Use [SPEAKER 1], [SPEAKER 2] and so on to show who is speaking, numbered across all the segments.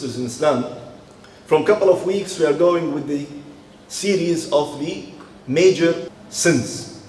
[SPEAKER 1] sisters in Islam, from a couple of weeks we are going with the series of the major sins.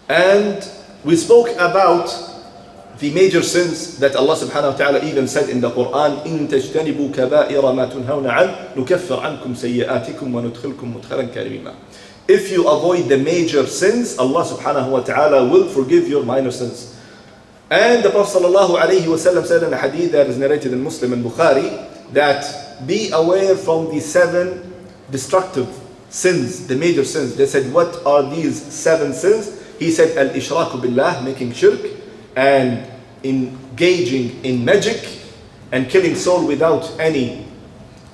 [SPEAKER 1] And we spoke about the major sins that Allah subhanahu wa ta'ala even said in the Quran, إِن تَجْتَنِبُوا كَبَائِرَ مَا تُنْهَوْنَ عَنْ نُكَفِّرْ عَنْكُمْ سَيِّئَاتِكُمْ وَنُدْخِلْكُمْ مُدْخَلًا كَرِيمًا. If you avoid the major sins, Allah subhanahu wa ta'ala will forgive your minor sins. And the Prophet sallallahu alayhi wa sallam said in a hadith that is narrated in Muslim and Bukhari, that be aware from the 7 destructive sins, the major sins. They said, what are these 7 sins? He said, al-ishraku billah, making shirk, and engaging in magic, and killing soul without any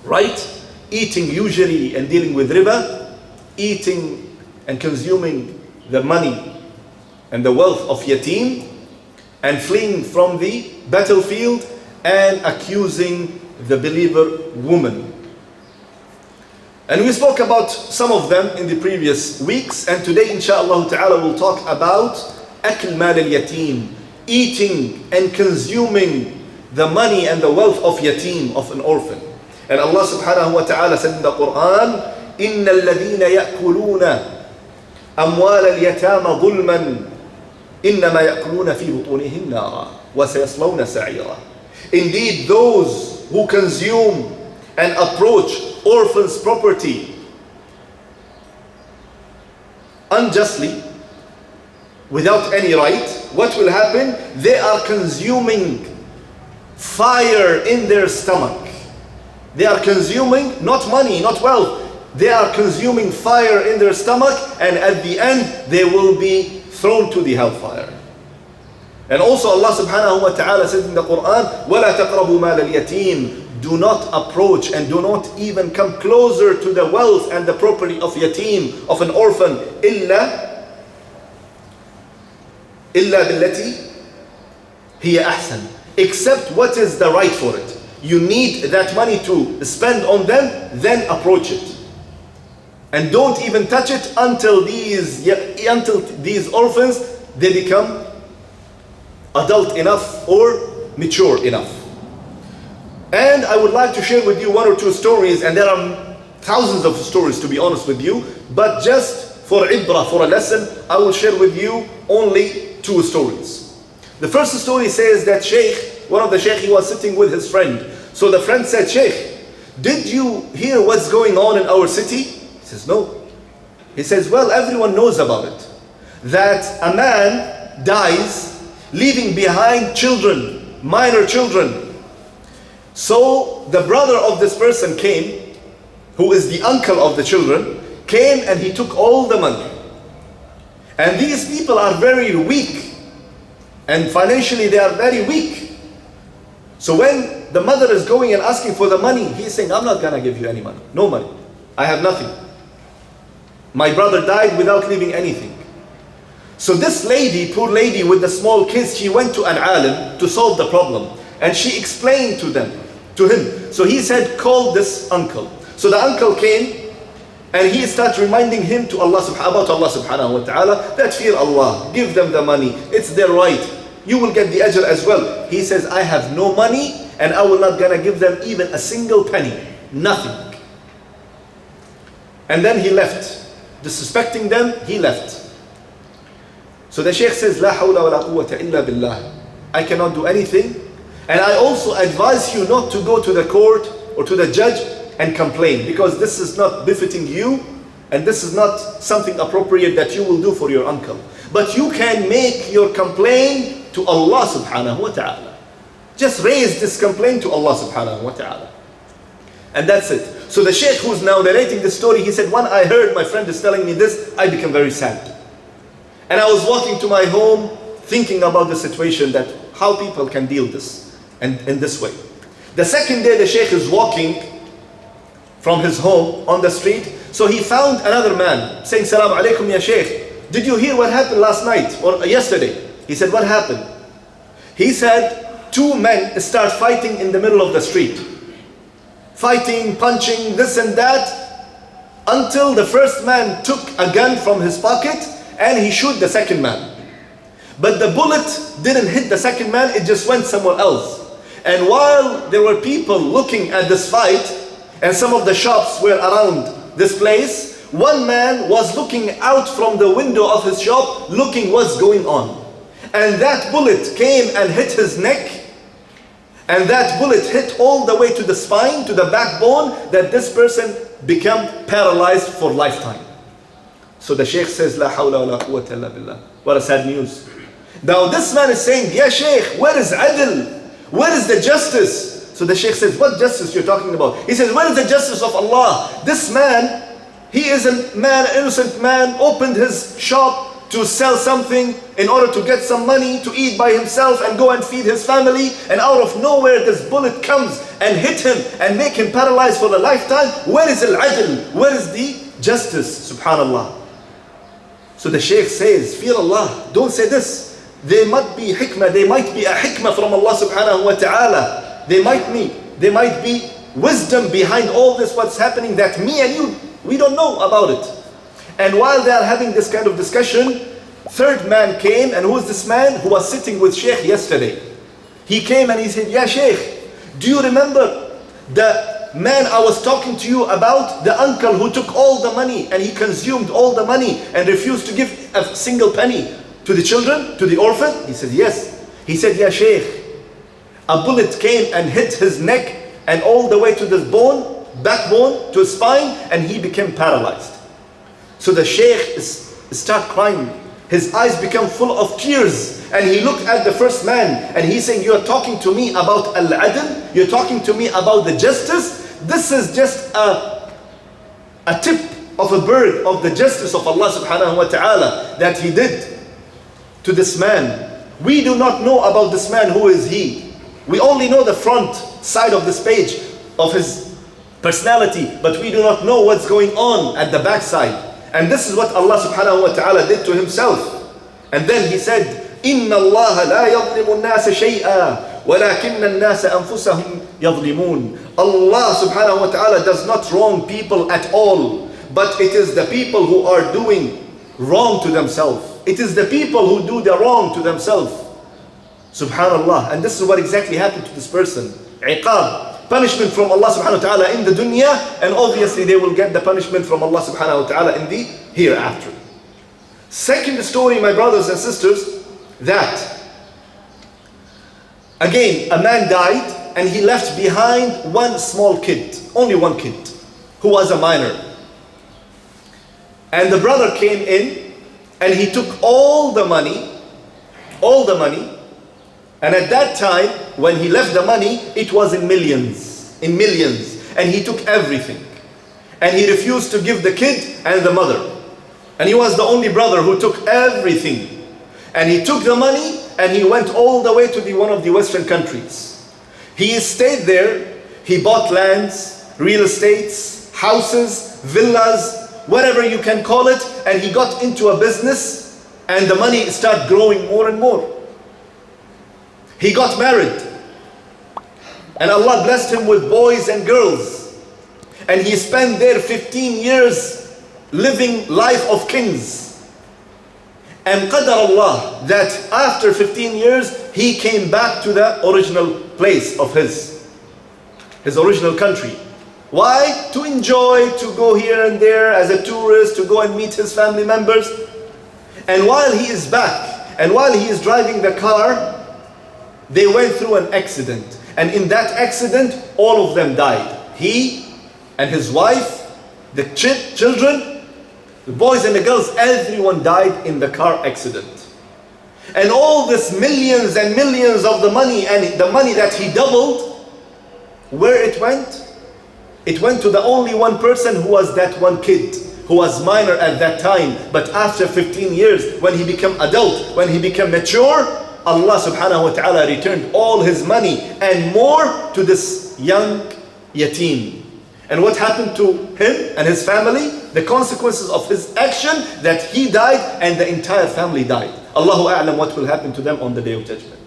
[SPEAKER 1] right, eating usury and dealing with riba, eating and consuming the money and the wealth of Yateem, and fleeing from the battlefield, and accusing the believer woman. And we spoke about some of them in the previous weeks, and today inshallah ta'ala we'll talk about akl mal al-yatim, eating and consuming the money and the wealth of yatim, of an orphan. And Allah subhanahu wa ta'ala said in the Quran, إِنَّ الَّذِينَ يَأْكُلُونَ أَمْوَالَ الْيَتَامَ ظُلْمًا إِنَّمَا يَأْكُلُونَ فِي بُطُونِهِمْ نَارًا وَسَيَصْلَوْنَ سَعِيرًا. Indeed, those who consume and approach orphans' property unjustly, without any right, what will happen? They are consuming fire in their stomach. They are consuming not money, not wealth. They are consuming fire in their stomach, and at the end they will be thrown to the hellfire. And also Allah subhanahu wa ta'ala said in the Quran, وَلَا تَقْرَبُوا مَالَ الْيَتِيمِ, do not approach and do not even come closer to the wealth and the property of yatim, of an orphan, إِلَّا بِالَّتِي هِيَ أَحْسَنُ, except what is the right for it. You need that money to spend on them, then approach it. And don't even touch it until these orphans, they become adult enough or mature enough. And I would like to share with you 1 or 2 stories, and there are thousands of stories to be honest with you, but just for ibrah, for a lesson, I will share with you only 2 stories. The first story says that one of the sheikh, he was sitting with his friend. So the friend said, Sheikh, did you hear what's going on in our city? He says, no. He says, well, everyone knows about it. That a man dies leaving behind children, minor children. So the brother of this person came, who is the uncle of the children, came and he took all the money. And these people are very weak, and financially they are very weak. So when the mother is going and asking for the money, he's saying, I'm not gonna give you any money, no money. I have nothing. My brother died without leaving anything. So this lady, poor lady with the small kids, she went to an alim to solve the problem. And she explained to him. So he said, call this uncle. So the uncle came and he started reminding him about Allah subhanahu wa ta'ala, that fear Allah, give them the money, it's their right. You will get the ajr as well. He says, I have no money and I will not gonna give them even a single penny, nothing. And then he left. Disrespecting them, he left. So the sheikh says, La hawla wa la quwwata illa billah. I cannot do anything. And I also advise you not to go to the court or to the judge and complain, because this is not befitting you and this is not something appropriate that you will do for your uncle. But you can make your complaint to Allah subhanahu wa ta'ala. Just raise this complaint to Allah subhanahu wa ta'ala. And that's it. So the sheikh who's now narrating the story, he said, when I heard my friend is telling me this, I became very sad. And I was walking to my home thinking about the situation, that how people can deal this and in this way. The second day the sheikh is walking from his home on the street. So he found another man saying, Salaam alaikum ya sheikh. Did you hear what happened last night or yesterday? He said, what happened? He said, 2 men start fighting in the middle of the street. Fighting, punching, this and that, until the first man took a gun from his pocket and he shot the second man. But the bullet didn't hit the second man, it just went somewhere else. And while there were people looking at this fight, and some of the shops were around this place, one man was looking out from the window of his shop, looking what's going on. And that bullet came and hit his neck. And that bullet hit all the way to the spine, to the backbone, that this person became paralyzed for lifetime. So the Shaykh says, La hawla wa la quwwata illa billah. What a sad news. Now this man is saying, Ya Shaykh, where is adl? Where is the justice? So the Shaykh says, what justice you're talking about? He says, where is the justice of Allah? This man, he is a man, innocent man, opened his shop to sell something in order to get some money to eat by himself and go and feed his family, and out of nowhere this bullet comes and hit him and make him paralyzed for a lifetime. Where is al-adl? Where is the justice? Subhanallah. So the Shaykh says, fear Allah, don't say this. There might be hikmah, there might be a hikmah from Allah subhanahu wa ta'ala. There might be wisdom behind all this what's happening that me and you, we don't know about it. And while they are having this kind of discussion, third man came, and who is this man? Who was sitting with Shaykh yesterday. He came and he said, Ya Shaykh, do you remember the man I was talking to you about? The uncle who took all the money and he consumed all the money and refused to give a single penny to the children, to the orphan? He said, yes. He said, Ya Shaykh, a bullet came and hit his neck and all the way to the bone, backbone, to his spine, and he became paralyzed. So the Shaykh start crying. His eyes become full of tears. And he looked at the first man and he's saying, you're talking to me about al-adl? You're talking to me about the justice? This is just a tip of a bird of the justice of Allah subhanahu wa ta'ala that he did to this man. We do not know about this man, who is he. We only know the front side of this page of his personality, but we do not know what's going on at the back side. And this is what Allah subhanahu wa ta'ala did to himself. And then he said, إِنَّ اللَّهَ لَا يَظْلِمُ النَّاسَ شَيْئًا وَلَكِنَّ النَّاسَ أَنفُسَهُمْ يَظْلِمُونَ. Allah subhanahu wa ta'ala does not wrong people at all, but it is the people who are doing wrong to themselves. It is the people who do the wrong to themselves. Subhanallah. And this is what exactly happened to this person. Iqab. Punishment from Allah subhanahu wa ta'ala in the dunya, and obviously they will get the punishment from Allah subhanahu wa ta'ala in the hereafter. Second story, my brothers and sisters, that again a man died and he left behind one small kid, only one kid, who was a minor. And the brother came in and he took all the money, and at that time, when he left the money, it was in millions, and he took everything. And he refused to give the kid and the mother. And he was the only brother who took everything. And he took the money and he went all the way to one of the Western countries. He stayed there, he bought lands, real estates, houses, villas, whatever you can call it, and he got into a business, and the money started growing more and more. He got married, and Allah blessed him with boys and girls, and he spent there 15 years living life of kings. And qadar Allah that after 15 years he came back to the original place of his original country. Why? To enjoy, to go here and there as a tourist, to go and meet his family members. And while he is back, and while he is driving the car, they went through an accident, and in that accident all of them died. He and his wife, the children, the boys and the girls, everyone died in the car accident. And all this millions and millions of the money, and the money that he doubled, where it went? It went to the only one person, who was that one kid, who was minor at that time. But after 15 years, when he became adult, when he became mature, Allah subhanahu wa ta'ala returned all his money and more to this young Yateem. And what happened to him and his family? The consequences of his action, that he died and the entire family died. Allahu a'lam what will happen to them on the Day of Judgment.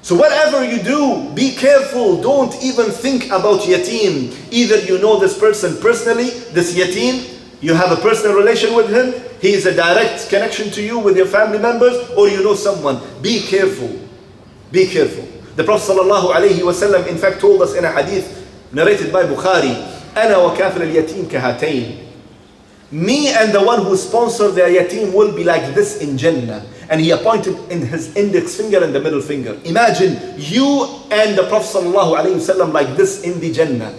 [SPEAKER 1] So whatever you do, be careful. Don't even think about Yateem. Either you know this person personally, this Yateem, you have a personal relation with him, he is a direct connection to you with your family members, or you know someone. Be careful. Be careful. The Prophet sallallahu alayhi wasallam in fact told us in a hadith narrated by Bukhari, أنا وكافر اليتيم كهاتين. Me and the one who sponsored the yateem will be like this in Jannah. And he appointed in his index finger and the middle finger. Imagine you and the Prophet sallallahu alayhi wasallam like this in the Jannah.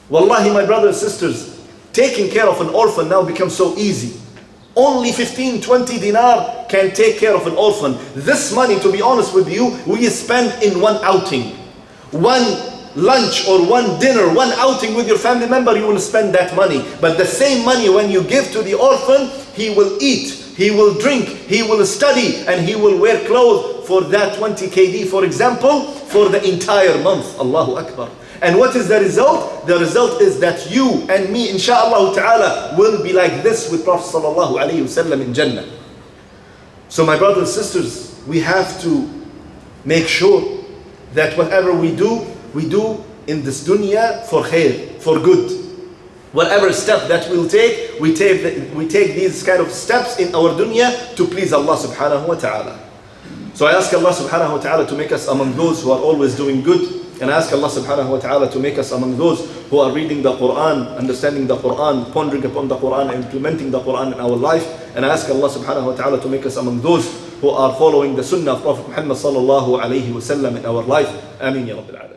[SPEAKER 1] Wallahi, my brothers and sisters, taking care of an orphan now becomes so easy. Only 15, 20 dinar can take care of an orphan. This money, to be honest with you, we spend in one outing. One lunch or one dinner, one outing with your family member, you will spend that money. But the same money when you give to the orphan, he will eat, he will drink, he will study, and he will wear clothes for that 20 KD, for example, for the entire month. Allahu Akbar. And what is the result? The result is that you and me, inshaAllah ta'ala, will be like this with Prophet sallallahu alayhi wasallam in Jannah. So my brothers and sisters, we have to make sure that whatever we do in this dunya for khair, for good. Whatever step that we'll take, we take these kind of steps in our dunya to please Allah subhanahu wa ta'ala. So I ask Allah subhanahu wa ta'ala to make us among those who are always doing good. And I ask Allah subhanahu wa ta'ala to make us among those who are reading the Quran, understanding the Quran, pondering upon the Quran, and implementing the Quran in our life. And I ask Allah subhanahu wa ta'ala to make us among those who are following the sunnah of Prophet Muhammad sallallahu alayhi wa sallam in our life. Ameen ya Rabbil Alamin.